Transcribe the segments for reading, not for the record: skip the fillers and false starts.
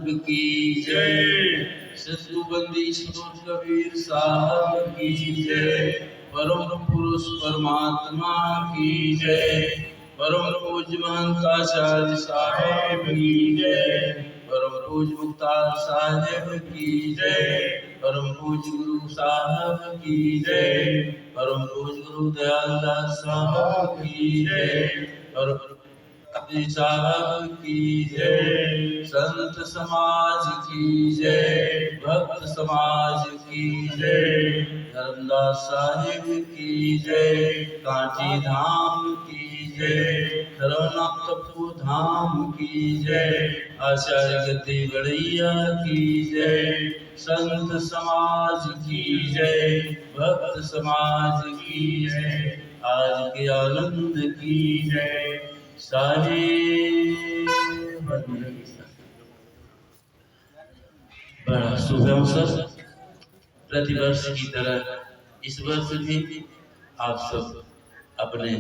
की जय। सिद्धबंदी सुर कबीर साहब की जय। परम पुरुष परमात्मा की जय। परम पूज्य महंत आचार्य साहब की जय। परम पूज्य मुक्तार साहेब की जय। परम पूज्य गुरु साहब की जय। परम पूज्य गुरु दयालदास साहब की जय। परम साहब की जय। संत समाज की जय। भक्त समाज की जय। धर्मदास साहिब की जय। कांची धाम की जय। धर्मनाथ धाम की जय। आचार्य गद्दी गड़ैया की जय। संत समाज की जय। भक्त समाज की जय। आज के आनंद की जय। सारे बड़ा शुभ अवसर। प्रतिवर्ष की तरह इस वर्ष भी आप सब अपने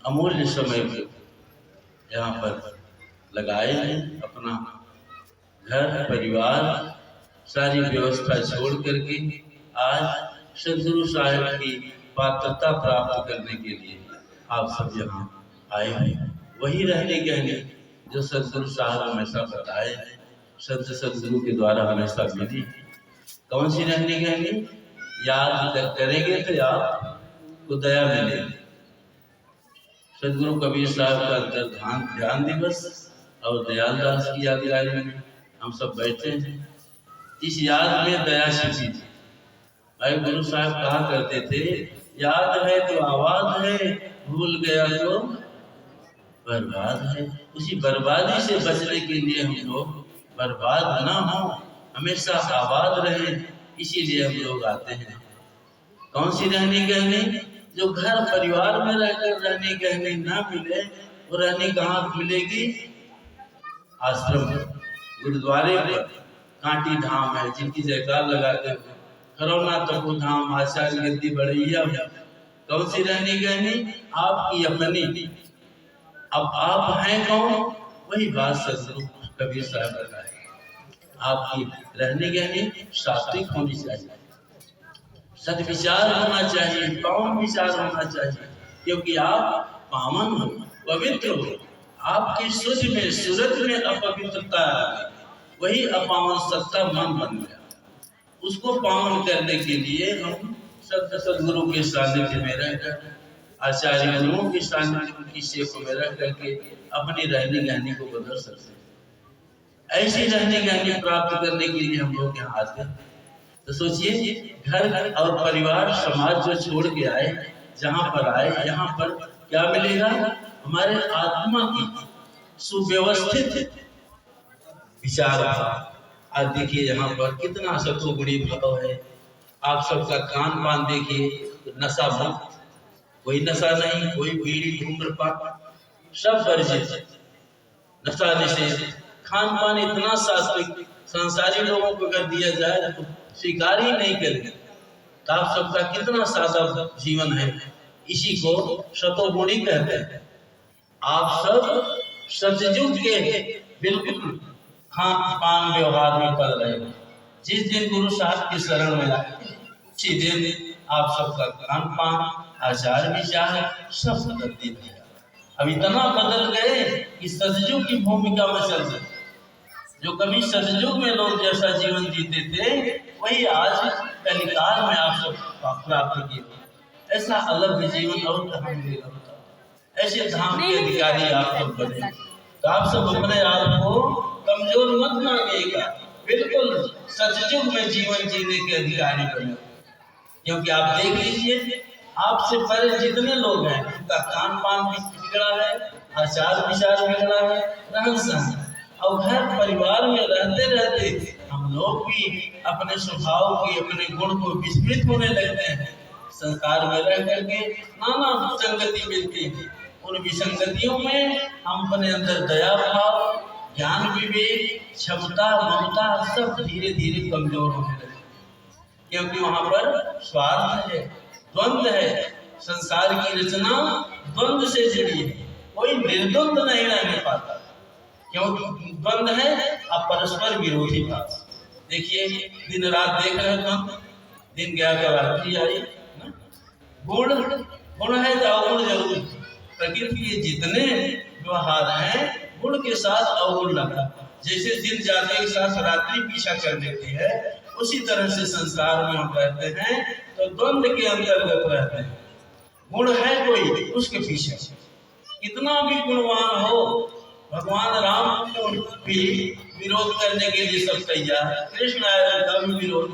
अमूल्य समय को यहाँ पर लगाए हैं। अपना घर परिवार सारी व्यवस्था छोड़ करके आज सदगुरु साहिब की पात्रता प्राप्त करने के लिए आप सब यहाँ आए हैं। वही रहने कहने जो सदगुरु साहब हमेशा बताए हैं, सदगुरु के द्वारा हमेशा मिली। कौन सी रहने कहने? याद करेंगे तो आपको दया मिलेगी। सदगुरु कबीर साहब का अंतर्धान ध्यान दिवस और दयालदास की यादगारी में हम सब बैठे हैं। इस याद में दया छिपी थी। भाई गुरु साहब कहा करते थे, याद है तो आवाज है, भूल गया तो बर्बाद है। उसी बर्बादी से बचने के लिए हम लोग बर्बाद ना हो, हमेशा आबाद रहे, इसीलिए हम लोग आते हैं। कौन सी रहने कहने? जो घर परिवार में रहकर रहने कहने ना मिले, वो रहने कहाँ मिलेगी? आश्रम गुरुद्वारे पर कांटी धाम है, जिनकी जयकार लगाते हो। खरौना तपो धाम, आचार्य गद्दी बढ़ैया। कौन सी रहने कहने? आपकी अपनी। अब आप हैं कौन? वही बात सदगुरु कबीर साहब बताए। आपकी रहने कहने सात्विक होनी चाहिए, सद्विचार होना चाहिए, पावन विचार होना चाहिए, क्योंकि आप पावन हो, पवित्र हो। आपकी सूझ में सूरत में अपवित्रता आ, वही अपावन सत्ता मन बन गया। उसको पावन करने के लिए हम सदगुरु के सानिध्य में रहकर, आचार्य गुरुओं के सानिध्य की सेवा में रह करके अपनी रहने कहने को बदल सकते हैं। ऐसी रहने कहने प्राप्त करने के लिए हम लोग यहाँ आते हैं। तो सोचिए, घर और परिवार समाज जो छोड़ के आए, जहाँ पर आए, यहाँ पर क्या मिलेगा? हमारे आत्मा की सुव्यवस्थित विचार। आज देखिए यहाँ पर कितना सत्वगुणी भाव है। आप सबका खान पान देखिए, नशा मुक्त, कोई नशा नहीं, कोई बीड़ी धूम्रपान, सब वर्जित, नशा निषेध। खान पान इतना सात्विक, संसारी लोगों को अगर दिया जाए तो स्वीकार ही नहीं करेंगे। तो आप सबका कितना सादा जीवन है, इसी को सतोगुणी कहते हैं। आप सब सतयुग के बिल्कुल खान पान व्यवहार में पड़ रहे हो। जिस दिन गुरु साहब की शरण में आए, उसी दिन आप सबका खान पान, आचार विचार सब बदल दिया। अब इतना बदल गए कि सतयुग की भूमिका में चल रहे। जो कभी सतयुग में लोग जैसा जीवन जीते थे, वही आज कलिकाल में आप सब प्राप्त किए। ऐसा अलग जीवन और कहाँ मिलेगा? ऐसे धाम के अधिकारी आप सब बने। तो आप सब अपने आप को कमजोर मत मानिएगा, बिल्कुल सतयुग में जीवन जीने के अधिकारी बने। क्योंकि आप देख लीजिए, आपसे पहले जितने लोग हैं, उनका खान पान भी बिगड़ा है, आचार विचार बिगड़ा है, रहन सहन। और घर परिवार में रहते रहते हम लोग भी अपने स्वभाव की, अपने गुण को विस्मृत होने लगते हैं। संसार में रह करके नाना विसंगति मिलती है। उन विसंगतियों में हम अपने अंदर दया भाव, ज्ञान विवेक, क्षमता, ममता सब धीरे धीरे कमजोर होने लगते, क्योंकि वहां पर स्वार्थ है, द्वंद्व है। संसार की रचना द्वंद्व से जुड़ी है, कोई निर्द्वंद नहीं रहने पाता। क्योंकि द्वंद्व है अब परस्पर विरोधी भाव। देखिए दिन रात देख रहे हो, दिन गया तो रात्रि आई। गुण गुण है तो अवगुण जरूर। प्रकृति के जितने व्यवहार हैं गुण के साथ अवगुण लगा। जैसे दिन जाते के साथ रात्रि पीछा कर लेती है, उसी तरह से संसार में हम रहते हैं तो द्वंद्व के अंतर्गत रहते हैं। गुण है कोई उसके पीछे, कितना भी गुणवान हो, भगवान राम को भी विरोध करने के लिए सब तैयार है। कृष्ण आया उनका भी विरोध,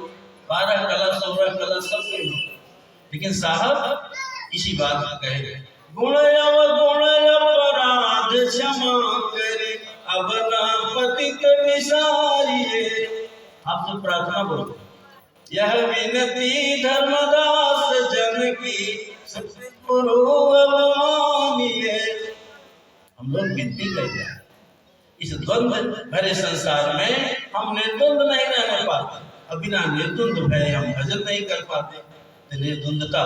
12 कलश 16 कलश सब के लोग। लेकिन साहब इसी बात को कहे गए, गुण अवगुण अपराध क्षमा करे, अब ना पतित विसारिए। आपसे प्रार्थना करो, यह विनती धर्मदास जन की, सतगुरु अब मानिए। हम लोग विनती करते हैं, इस द्वंद्व भरे संसार में हम निर्द्वंद नहीं रहने पाते। अब बिना निर्द्वंद भय हम भजन नहीं कर पाते। तो निर्द्वंदता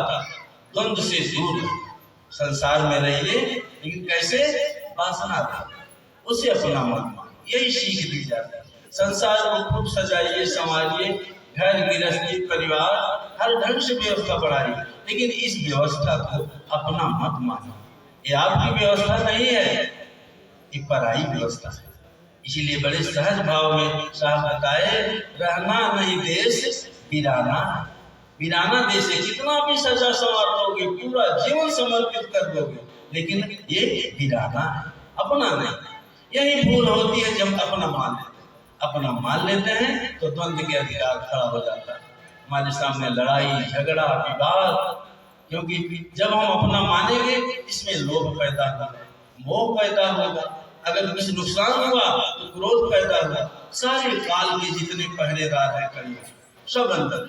द्वंद्व से दूर संसार में रहिए, लेकिन कैसे? वासना उसे अपना मन, यही सीख दी जाती है। संसार को खूब सजाइए, संवारिए, घर गृहस्थी परिवार हर ढंग से व्यवस्था बढ़ाइए, लेकिन इस व्यवस्था को अपना मत मानो। ये आपकी व्यवस्था नहीं है, ये पराई व्यवस्था है। इसीलिए बड़े सहज भाव में साहब बताए, रहना नहीं देश वीराना। वीराना देश है, कितना भी सजा संवार लोगे, पूरा जीवन समर्पित कर दोगे, लेकिन ये वीराना है, अपना नहीं। यही भूल होती है जब अपना मान लेते हैं। अपना मान लेते हैं तो द्वंद्व के अधिकार खड़ा हो जाता है, हमारे सामने लड़ाई झगड़ा विवाद। क्योंकि जब हम अपना मानेंगे इसमें लोभ पैदा होगा, मोह पैदा होगा, अगर कुछ नुकसान हुआ तो क्रोध पैदा हुआ। सारे काल के जितने पहरेदार हैं करिए सब अंदर।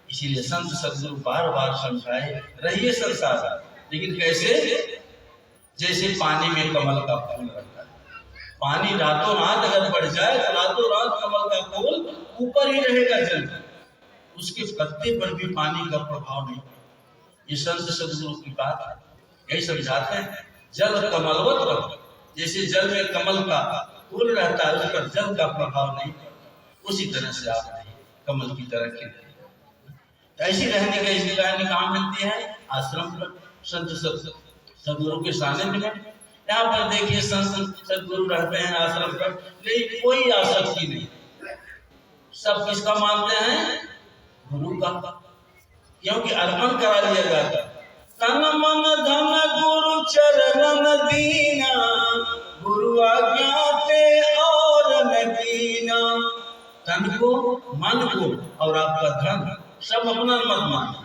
इसीलिए संत सदगुरु बार बार समझाए, रहिए संसार, लेकिन कैसे? जैसे पानी में कमल का फूल रहता है, पानी रातों रात अगर बढ़ जाए तो रातों रात कमल का फूल ऊपर ही रहेगा जल, उसके पत्ते पर भी पानी का प्रभाव नहीं। ये संत सदगुरु की बात है, यही समझाते हैं। जल कमलवत रहो, जैसे जल में कमल का फूल रहता है उस पर जल का प्रभाव नहीं, उसी तरह से आप नहीं कमल की तरह खिले। ऐसी रहने का इसकी काम मिलती है आश्रम पर, संत सदगुरु के सानिध्य में। यहाँ पर देखिए संत सदगुरु रहते हैं आश्रम पर, लेकिन कोई आसक्ति नहीं। सब किसका मानते हैं? गुरु का, क्योंकि अर्पण करा लिया जाता है। तन मन धन गुरु चरणन दीना, गुरु आज्ञा ते और न कीना। तन को, मन को और आपका धन सब अपना मत मानो।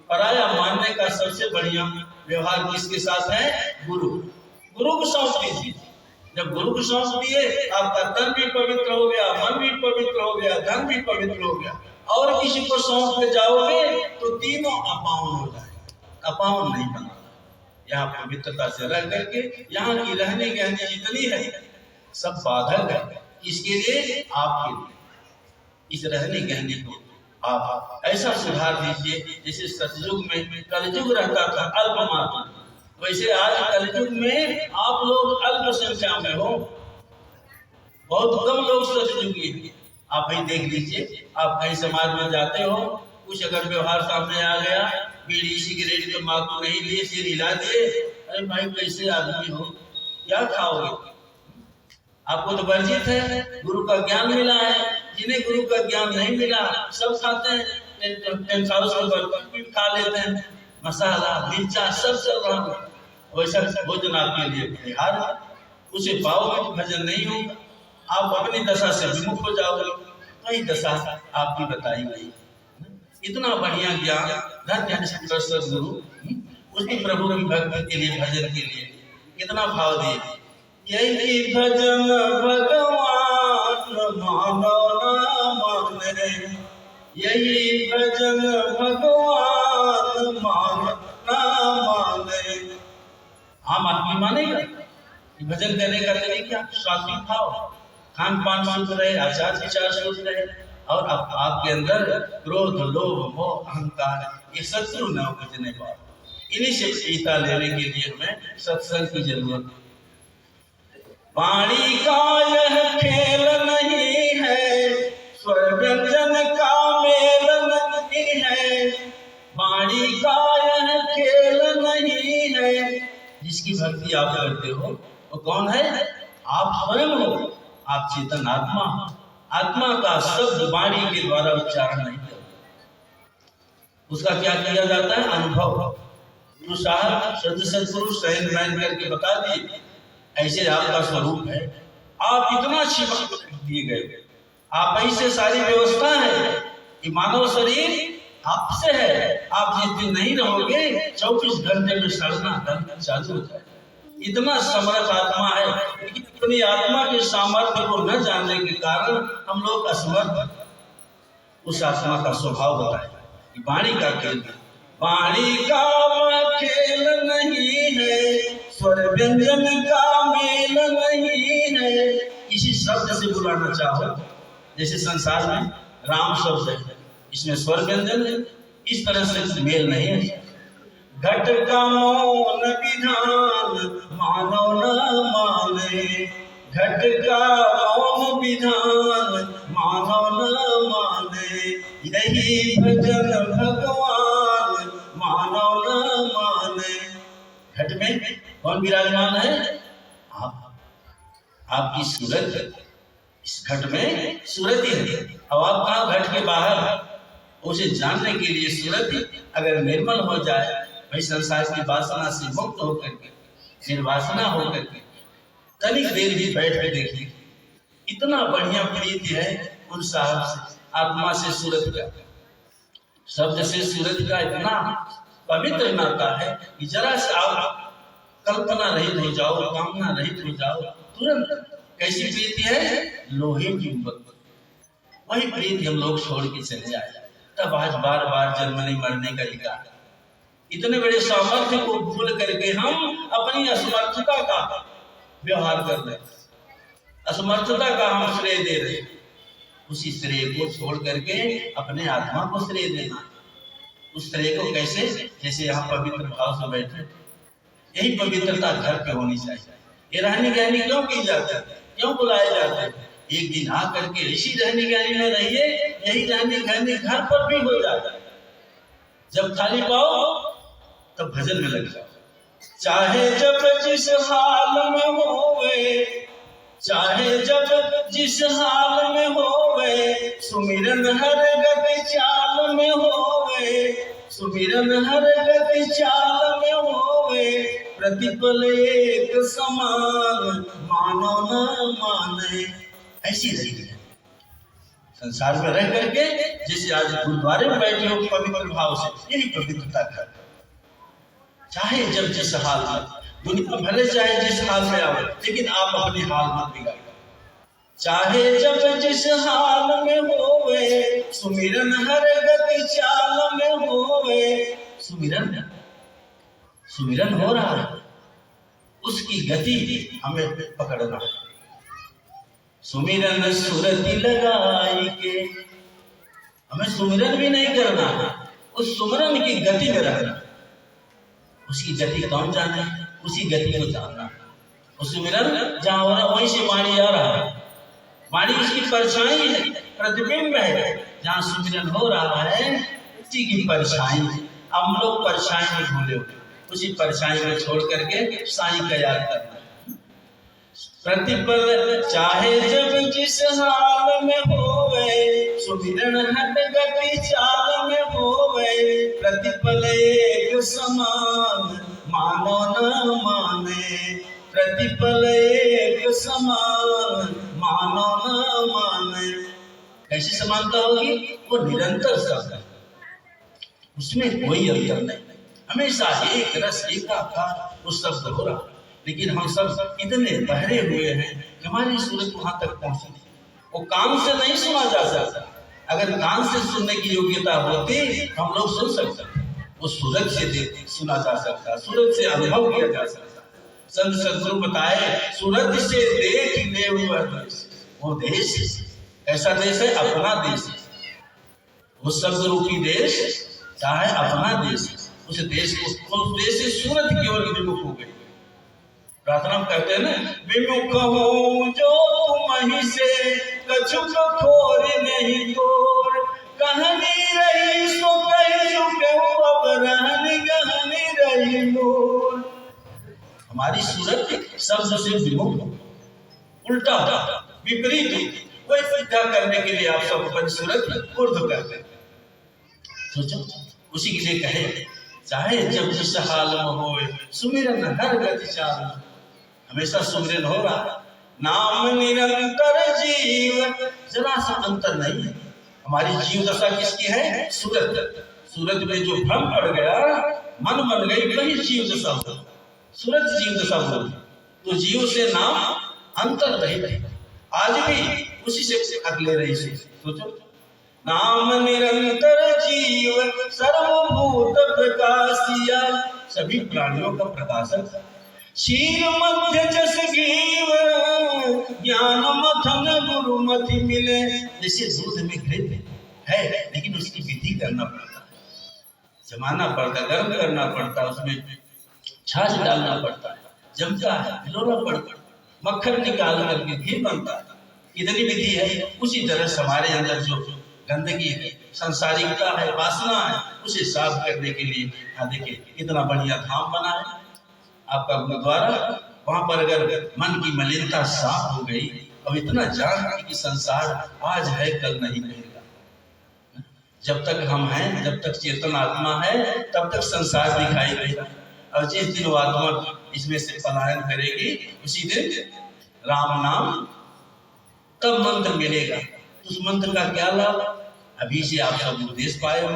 पराया मानने का सबसे बढ़िया व्यवहार किसके साथ है? गुरु। गुरु को सौंप दीजिए। जब गुरु को सौंप दिए, आपका तन भी पवित्र हो गया, मन भी पवित्र हो गया, धन भी पवित्र हो गया। और किसी को सौंप के जाओगे तो तीनों अपावन हो जाएगा। अपावन नहीं बना, यहाँ पवित्रता से रह करके यहाँ की रहने कहने जितनी है सब बाधक है। इसके लिए आपके लिए इस रहने कहने को आप ऐसा सुधार दीजिए जैसे सतयुग में कलयुग रहता था अल्पमात्र, वैसे आज कलयुग में आप लोग अल्प संख्या में हो, बहुत कम लोग सतयुगी। आप ही देख लीजिए, आप कहीं समाज में जाते हो, कुछ अगर व्यवहार सामने आ गया, बीड़ी सिगरेट तो मांगो नहीं लिए, सिर हिला दिए, अरे भाई कैसे आदमी हो, क्या खाओगे? आपको तो वर्जित है, गुरु का ज्ञान मिला है। जिन्हें गुरु का ज्ञान नहीं मिला सब खाते हैं, टेंट हाउस में खा लेते हैं, मसाला मिर्चा सब चल रहा है। वैसा भोजन आपके लिए बिहार है, उसे पाओगे तो भजन नहीं होगा, आप अपनी दशा से विमुख हो जाओगे। वही दशा आपकी बताई गई। इतना बढ़िया ज्ञान धन्य सदगुरु, उसकी प्रभु की भक्ति के लिए भजन के लिए कितना भाव दिए। यही भजन भगवान मानो ना माने, यही भजन भगवान मानो ना माने। आम आदमी मानेगा भजन करने का तरीका सात्विक भाव, खान पान शुद्ध रहे, आचार विचार शुद्ध रहे, और आपके अंदर क्रोध लोभ मोह अहंकार ये शत्रु न बचने पाए। इन्हीं से सीता लेने के लिए हमें सत्संग की जरूरत है। वाणी का यह खेल नहीं है, स्वर व्यंजन का मेल नहीं है। वाणी का यह खेल नहीं है। जिसकी भक्ति आप करते हो वो कौन है? आप स्वयं हो। आप चेतन आत्मा। आत्मा का शब्द वाणी के द्वारा उच्चारण नहीं करते, उसका क्या किया जाता है? अनुभव। गुरु साहब सद सदगुरु सहन बैन करके बता दिए ऐसे आपका स्वरूप है। आप इतना अच्छी दिए गए, आप ऐसे सारी व्यवस्था है कि मानव शरीर आपसे है। आप जिस दिन नहीं रहोगे 24 घंटे में सड़ना दर्द चालू हो जाए। इतना समर्थ आत्मा है, लेकिन अपनी आत्मा के सामर्थ्य को न जानने के कारण हम लोग असमर्थ। उस आत्मा का स्वभाव बताए कि वाणी का खेल, वाणी का खेल नहीं है, स्वर व्यंजन का मेल नहीं है। इसी शब्द से बुलाना चाहो, जैसे संसार में राम शब्द है, इसमें स्वर व्यंजन है, इस तरह से मेल नहीं है। घट का मौन विधान मानव न माने, घट का मौन विधान मानव न माने। यही भजन भगवान मानव न माने। घट में कौन विराजमान है? आप। आपकी सूरत इस घट में सूरत ही है। अब आप कहाँ? घट के बाहर। उसे जानने के लिए सूरत अगर निर्मल हो जाए, भाई संसार की वासना से मुक्त होकर के, निर्वासना होकर के तनिक देर भी बैठ के देखिए, इतना बढ़िया प्रीति है उन साहब से, आत्मा से सूरत का, शब्द से सूरत का इतना पवित्र नाता है कि जरा से आप कल्पना रहित हो जाओ, कामना रहित हो जाओ, तुरंत। कैसी प्रीति है? लोहे की उपत। वही प्रीति हम लोग छोड़ के चले आए, तब आज बार बार जन्मने मरने का अधिकार। इतने बड़े सामर्थ्य को भूल करके हम अपनी असमर्थता का व्यवहार कर रहे, असमर्थता का हम श्रेय दे रहे। उसी श्रेय को छोड़ करके अपने आत्मा को श्रेय देना। उस श्रेय को कैसे? जैसे यहाँ पवित्र भाव से बैठे, यही पवित्रता घर पे होनी चाहिए। ये रहनी गहनी क्यों की जाती है? क्यों बुलाए जाते हैं? एक दिन आ करके इसी रहनी गहनी में रहिए, यही रहनी गहनी घर पर भी हो जाता है। जब खाली पाओ तब भजन में लग जाओ। चाहे जब जिस हाल में होवे, चाहे जब जिस हाल में होवे, सुमिरन हर गति चाल में होवे, सुमिरन हर गति चाल में होवे। प्रतिपल एक समान मानो न माने। ऐसी रही है संसार में रह करके, जैसे आज गुरुद्वारे में बैठे हो पवित्र भाव से, यही पवित्रता कर। चाहे जब जिस हाल में, दुनिया भले चाहे जिस हाल में आवे, लेकिन आप अपने हाल मत बिगाड़ो। चाहे जब जिस हाल में होवे, सुमिरन हर गति चाल में होवे। सुमिरन सुमिरन हो रहा है, उसकी गति हमें पकड़ना है। सुमिरन सुरति लगाई के, हमें सुमिरन भी नहीं करना, उस सुमिरन की गति में रहना। उसकी गति कौन जाने? उसी गति को जानना। उस सुमिरन जहाँ हो रहा वहीं से वाणी आ रहा है, वाणी उसकी परछाई है, प्रतिबिंब है। जहाँ सुमिरन हो रहा है उसी की परछाई है। हम लोग परछाई में भूले हुए, उसी परछाई में छोड़ करके साईं का याद करना। प्रतिपल चाहे जब जिस हाल में होवे, सुमिरन हट गति चाल में होवे। प्रतिपल एक समान मानो न माने, प्रतिपल एक समान मानो न माने। कैसी समानता होगी? वो निरंतर शब्द, उसमें कोई अंतर नहीं, हमेशा एक रस एकाकार उस शब्द हो रहा। लेकिन हम सब इतने बहरे हुए हैं कि हमारी सूरत वहां तक पहुंची नहीं। वो कान से नहीं सुना जा सकता। अगर कान से सुनने की योग्यता होती हम लोग सुन सकते, वो सूरत से सुना जा सकता, सूरत से अनुभव किया जा सकता। संत सदगुरु बताए, सूरत से देख ले वो देश। ऐसा देश है अपना देश, वो शब्द रूपी देश चाहे अपना देश। उस देश को, उस देश से सूरत की ओर विमुख हो गई। प्रार्थना में कहते हैं ना, विमुख हूँ जो तुम से, कछुक खोर नहीं तोर, कहनी रही सो कही सुखे, अब रहनी गहनी रही मोर। हमारी सूरत शब्द से विमुख, उल्टा विपरीत, कोई सिद्धा करने के लिए आप सब अपनी सूरत उर्द करते हैं। सोचो, उसी के लिए कहे, चाहे जब जिस हाल में होए, सुमिरन हर गति चाल। हमेशा सुमिरन हो रहा, नाम निरंतर जीव, जरा सा अंतर नहीं है। हमारी जीव दशा किसकी है? सूरत। सूरत में जो भ्रम पड़ गया, मन बन गई, वही जीव दशा हो, सूरत जीव दशा हो। तो जीव से नाम अंतर नहीं रहे, आज भी उसी से अगले रही से। सोचो, नाम निरंतर जीव, सर्वभूत प्रकाशिया, सभी प्राणियों का प्रकाशक। क्षीर मध्य जस घीव, ज्ञान मथन गुरु मति मिले। जैसे दूध में घृत है, लेकिन उसकी विधि करना पड़ता है, जमाना पड़ता है, गर्म करना पड़ता है, उसमें छाछ डालना पड़ता है, जमता है, भिगोना पड़ता है, मक्खन निकाल करके घी बनता है। इतनी विधि है। उसी तरह से हमारे अंदर जो गंदगी है, संसारिकता है, वासना है, उसे साफ करने के लिए देखिए इतना बढ़िया धाम बना है आपका गुरुद्वारा। वहां पर अगर मन की मलिनता साफ हो गई, अब इतना जान कि संसार आज है कल नहीं रहेगा। जब तक हम हैं, जब तक चेतन आत्मा है, तब तक संसार दिखाई देगा। और जिस दिन वो आत्मा इसमें से पलायन करेगी, उसी दिन राम नाम तब मंत्र मिलेगा। उस मंत्र का क्या लाभ? अभी से आप सब उपदेश पाए हो,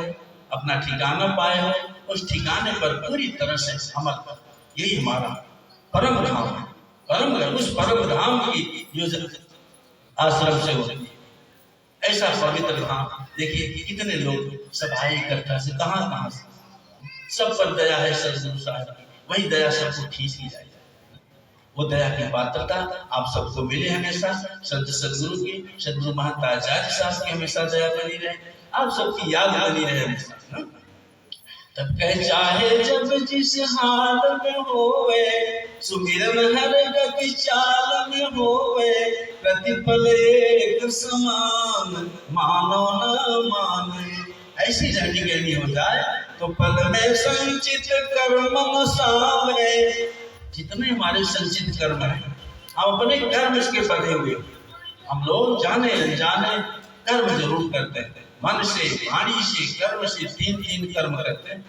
अपना ठिकाना पाए हो, उस ठिकाने पर पूरी तरह से अमल कर। यही हमारा परम धाम है। परम, उस परम धाम की जो आश्रम से होती है, ऐसा पवित्र धाम। देखिए कितने लोग सभाएं इकट्ठा से कहाँ से, सब पर दया है सदगुरु साहब की, वही दया सबको खींच ली जाए। वो दया की पात्रता आप सबको मिले हमेशा। सदगुरु की, सदगुरु महंत आचार्य साहब की हमेशा दया बनी रहे, आप सबकी याद बनी रहे हमेशा। तब कह चाहे जब जिस हाल में होवे, सुमिरन हर गति चाल में होवे, प्रतिफल एक समान मानो न माने। ऐसी रहनी कहनी हो जाए तो पल में संचित कर्म नसावे। जितने हमारे संचित कर्म हैं, हम अपने कर्म इसके बंधे हुए। हम लोग जाने अनजाने कर्म जरूर करते हैं, मन से, वाणी से, कर्म से, तीन कर्म करते हैं।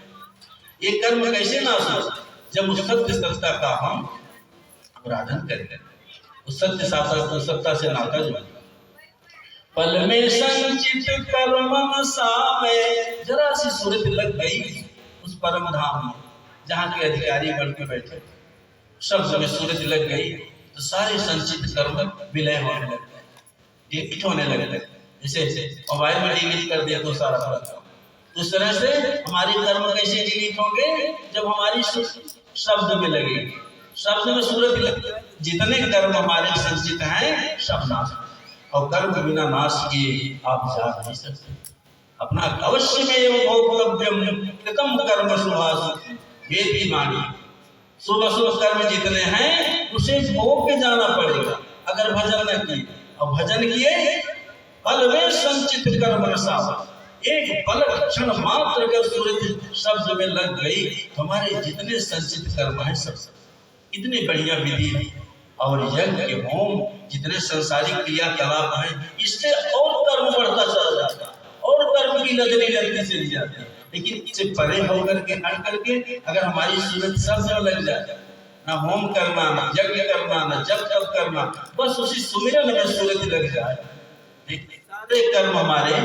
ये कर्म कैसे नाश हो? जब उस सत्य सत्ता का हम अपराधन करें, उस सत्य सत्ता से नाता जुड़ा। पल में संचित कर्म नसावे, जरा सी सूरत लग गई उस परम धाम में, जहाँ के अधिकारी बन के बैठे, शब्द में सूरज लग गई तो सारे संचित कर्म विलय होने लग गए, डिलीट होने लगे। जैसे मोबाइल में डिलीट कर दिया तो सारा फर्क। उस तरह से हमारे कर्म कैसे डिलीट होंगे? जब हमारी शब्द में लगे, शब्द में सूरज लगे। जितने कर्म हमारे संचित हैं सब नाश, और कर्म बिना नाश किए आप जा नहीं सकते। अपना अवश्य में भोक्तव्यम कृतम कर्म सुभाष, वेद की वाणी। शुभ कर्म जितने हैं उसे भोग के जाना पड़ेगा। अगर भजन न किए और भजन किए, फल में संचित कर्म नसावा। एक पल क्षण मात्र अगर सूरज शब्द में लग गई, हमारे जितने संचित कर्म हैं सब इतनी बढ़िया विधि है। और यज्ञ के होम, जितने संसारिक क्रियाकलाप हैं, इससे और कर्म बढ़ता चला जाता है, और कर्म की लगनी लगती चली जाती है। लेकिन इससे परे होकर के हट करके अगर हमारी सूरत शब्द में लग जाए, ना होम करना, ना यज्ञ करना, ना जप तप करना, बस उसी सुमिरन में सूरत लग जाए, सारे कर्म हमारे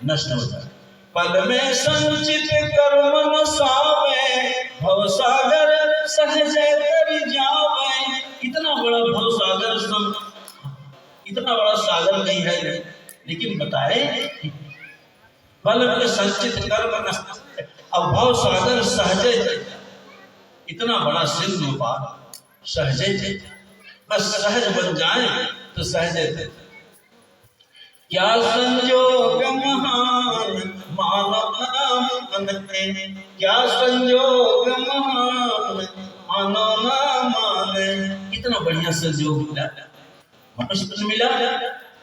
नष्ट हो जाए। पल में संचित कर्म नसावे, भव सागर सहज तर जावे। इतना बड़ा भव सागर, इतना बड़ा सागर नहीं है, लेकिन बताए पल में संचित कर्म नष्ट, अब भव सागर सहज। इतना बड़ा सिंधु पार सहज, बस सहज बन जाए तो सहज। क्या संजोग महान मानव नाम मानते, क्या संजोग महान मानव नाम माने। इतना बढ़िया संयोग मिला, मनुष्य मिला।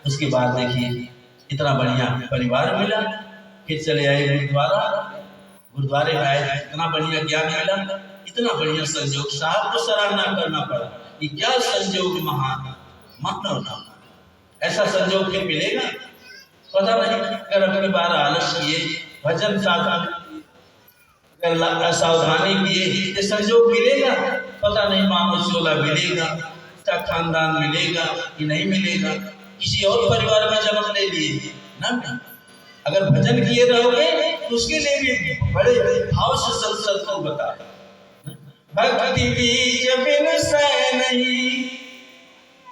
उसके बाद देखिए इतना बढ़िया परिवार मिला। फिर चले आए गुरुद्वारे में आए, इतना बढ़िया ज्ञान मिला, इतना बढ़िया संयोग। साहब को सराहना करना पड़ा कि क्या संयोग महान, मानो ना ऐसा संयोग फिर मिलेगा पता नहीं। अगर अपनी बार आलस किए, भजन साधन अगर सावधानी किए, ये संयोग मिलेगा पता नहीं। मानो चोला मिलेगा, खानदान मिलेगा कि नहीं मिलेगा, किसी और परिवार में जन्म ले लिए ना। अगर भजन किए रहोगे तो उसके लिए भी बड़े भाव से संसद को बता। भक्ति बीज बिन सै नहीं,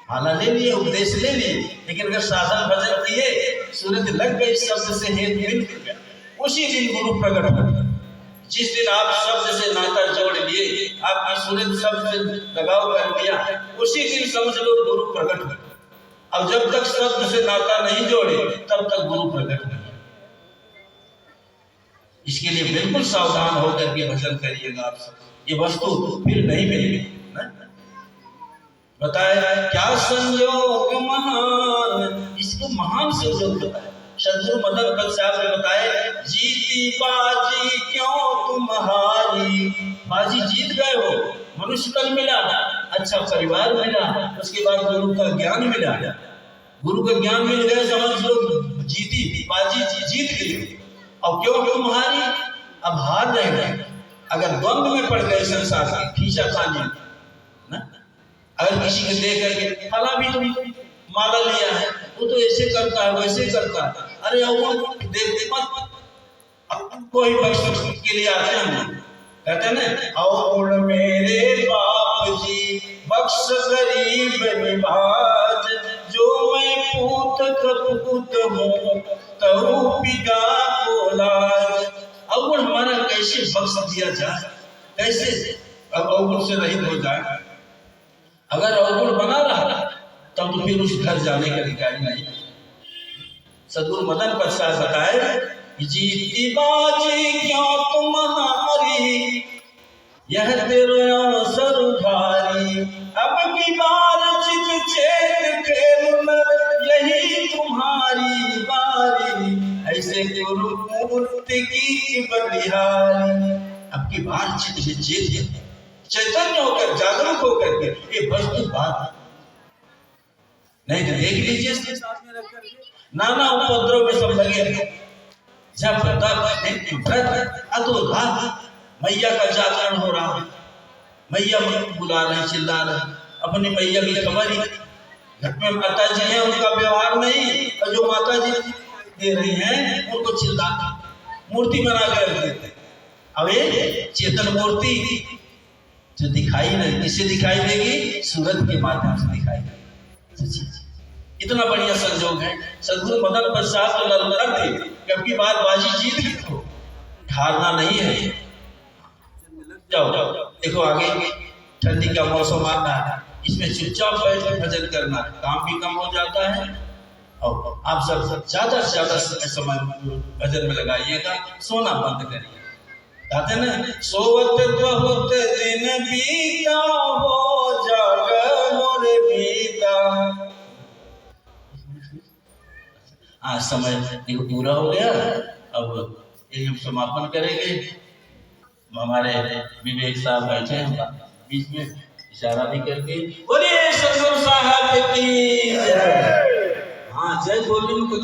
माला ले लिए, उपदेश ले लिए, लेकिन अगर साधन भजन किए, सूरज लग गई शब्द से हेतु मिल गया, उसी दिन गुरु प्रकट हो गया। जिस दिन आप शब्द से नाता जोड़ लिए, आपकी सूरज शब्द से लगाव कर लिया, उसी दिन समझ लो गुरु प्रकट हो। अब जब तक शब्द से नाता नहीं जोड़े तब तक गुरु प्रकट नहीं। इसके लिए बिल्कुल सावधान होकर के भजन करिएगा। आप सब ये वस्तु फिर नहीं मिलेगी। बताया क्या संयोग महान, इसको महान संयोग बताया। सदगुरु मदन पद साहब ने बताया, जीती बाजी क्यों तुम्हारी, बाजी जीत गए हो, मनुष्य तन मिला, अच्छा परिवार मिला, उसके बाद गुरु का ज्ञान मिला। गुरु का ज्ञान मिल गया, समझ लो जीती बाजी जीत गई। और क्यों तुम्हारी, अब हार रह गए। अगर द्वंद्व में पड़ गए संसार की खींचा खाने ना, अगर किसी को देख करके फला भी तुम माला लिया है, वो तो ऐसे करता है वैसे करता है, अरे देख मत, कोई बख्श के लिए आते हैं, कहते हैं ना, और मेरे बाप जी बख्श गरीब निवाज, जो मैं पूत कपूत हूँ तहु पिता को लाज। अवगुण हमारा कैसे बख्श दिया जाए, कैसे अब अवगुण से रहित हो जाए। अगर अवगुण बना रहा तब तो फिर उस घर जाने का अधिकार नहीं। सदगुरु मदन पद साहब बताए, जीती बाजी क्यों तुम्हारी, यह तेरा अवसर भारी, अब की बार चित चेत खेल यही तुम्हारी बारी, ऐसे गुरु मूर्ति की बलिहारी। अब की बार चित चेत चैतन्य होकर जागरूक होकर के ये वस्तु बात नहीं तो देख लीजिए साथ में रख करके नाना उपद्रव में सब लगे। जब मैया का जागरण हो रहा है, मैया बुला रहे, चिल्ला रहे, अपनी मैया की खबर ही घर में माता जी हैं, उनका व्यवहार नहीं, और जो माता जी दे रही हैं उनको चिल्ला मूर्ति बना कर रख देते। अब ये चेतन मूर्ति जो दिखाई नहीं, किससे दिखाई देगी, सूरज के माध्यम से दिखाई देगी। इतना बढ़िया संयोग है। सदगुरु मदन पद साहब तो ललकार थे, कभी बार बाजी जीत गई तो हारना नहीं है। जाओ देखो आगे ठंडी का मौसम आता है, इसमें चुपचाप बैठ कर भजन करना, काम भी कम हो जाता है और आप सब ज्यादा से ज्यादा समय भजन में लगाइएगा, सोना बंद करिए। कहते ना, सोवत बहुत दिन बीता हो जाग मोरे बीता। आज समय देखो पूरा हो गया, अब ये हम समापन करेंगे। हमारे विवेक साहब बैठे हैं बीच में, इशारा भी करके बोलिए सदगुरु साहब की जय। हाँ जय बोलिए।